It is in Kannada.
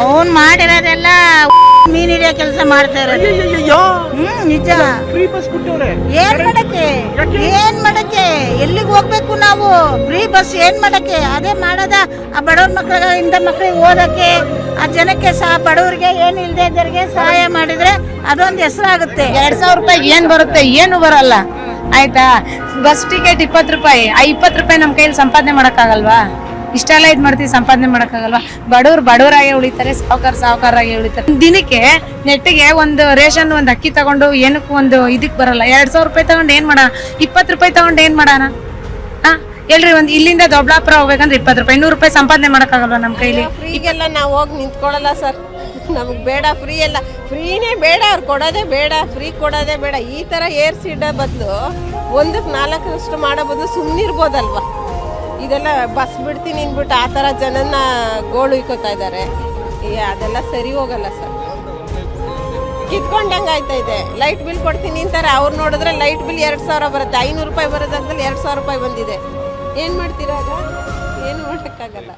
ಅವನ್ ಮಾಡಿರೋದೆಲ್ಲ ಮೀನ್ ಹಿಡಿಯೋ ಕೆಲಸ ಮಾಡ್ತಾ ಇರೋದು. ನಿಜ. ಏನ್ ಮಾಡಕ್ಕೆ ಎಲ್ಲಿಗೆ ಹೋಗ್ಬೇಕು ನಾವು? ಫ್ರೀ ಬಸ್ ಏನ್ ಮಾಡಕ್ಕೆ? ಅದೇ ಮಾಡೋದ ಆ ಬಡವ್ರ ಮಕ್ಳಿಗೆ, ಇಂಥ ಮಕ್ಳಿಗೆ ಓದಕ್ಕೆ, ಆ ಜನಕ್ಕೆ ಬಡವ್ರಿಗೆ ಏನು ಇಲ್ದೇ ಇದ್ದವ್ರಿಗೆ ಸಹಾಯ ಮಾಡಿದ್ರೆ ಅದೊಂದು ಹೆಸರಾಗುತ್ತೆ. 2,000 ರೂಪಾಯಿ ಏನ್ ಬರುತ್ತೆ? ಏನು ಬರಲ್ಲ ಆಯ್ತಾ. ಬಸ್ ಟಿಕೆಟ್ 20 ರೂಪಾಯಿ. ಆ 20 ರೂಪಾಯಿ ನಮ್ ಕೈಯಲ್ಲಿ ಸಂಪಾದನೆ ಮಾಡಕ್ಕಾಗಲ್ವಾ? ಇಷ್ಟೆಲ್ಲ ಇದ್ ಮಾಡ್ತೀವಿ, ಸಂಪಾದನೆ ಮಾಡಕ್ಕಾಗಲ್ವಾ? ಬಡವರಾಗೆ ಉಳಿತಾರೆ, ಸಾವುಕಾರಾಗೆ ಉಳಿತಾರೆ. ದಿನಕ್ಕೆ ನೆಟ್ಟಿಗೆ ಒಂದು ರೇಷನ್, ಒಂದು ಅಕ್ಕಿ ತಗೊಂಡು ಏನಕ್ಕೂ ಒಂದು ಇದಕ್ ಬರಲ್ಲ. 2,000 ರೂಪಾಯಿ ತಗೊಂಡು ಏನ್ ಮಾಡೋಣ? 20 ರೂಪಾಯಿ ತಗೊಂಡು ಏನ್ ಮಾಡೋಣ? ಹೇಳ್ರಿ, ಒಂದ್ ಇಲ್ಲಿಂದ ದೊಡ್ಡಬಳ್ಳಾಪುರ ಹೋಗ್ಬೇಕಂದ್ರೆ 20 ರೂಪಾಯಿ, 100 ರೂಪಾಯಿ ಸಂಪಾದನೆ ಮಾಡಕ್ಕಾಗಲ್ವಾ ನಮ್ ಕೈಲಿ? ಫ್ರೀಗೆಲ್ಲ ನಾವು ಹೋಗಿ ನಿಂತ್ಕೊಳ್ಳಲ್ಲ ಸರ್. ನಮಗ್ ಬೇಡ ಫ್ರೀ ಎಲ್ಲ. ಫ್ರೀನೇ ಬೇಡ, ಅವ್ರು ಕೊಡೋದೇ ಬೇಡ, ಫ್ರೀ ಕೊಡೋದೇ ಬೇಡ. ಈ ತರ ಏರ್ಸಿಡೋ ಬದಲು 1ಕ್ಕೆ 4ರಷ್ಟು ಮಾಡೋ ಬದಲು ಸುಮ್ಮನಿರ್ಬೋದಲ್ವಾ? ಇದೆಲ್ಲ ಬಸ್ ಬಿಡ್ತೀನಿ ಅಂದ್ಬಿಟ್ಟು ಆ ಥರ ಜನನ ಗೋಳು ಇಕ್ಕೋತಾ ಇದ್ದಾರೆ. ಅದೆಲ್ಲ ಸರಿ ಹೋಗಲ್ಲ ಸರ್. ಕಿತ್ಕೊಂಡಂಗೆ ಆಯ್ತಾ ಇದೆ. ಲೈಟ್ ಬಿಲ್ ಕೊಡ್ತೀನಿ ಅಂತಾರೆ, ಅವ್ರು ನೋಡಿದ್ರೆ ಲೈಟ್ ಬಿಲ್ 2,000 ಬರುತ್ತೆ. 500 ರೂಪಾಯಿ ಬರೋದಾಗ್ದಲ್ಲಿ 2,000 ರೂಪಾಯಿ ಬಂದಿದೆ. ಏನು ಮಾಡ್ತೀರಾ? ಏನು ಮಾಡೋಕ್ಕಾಗಲ್ಲ.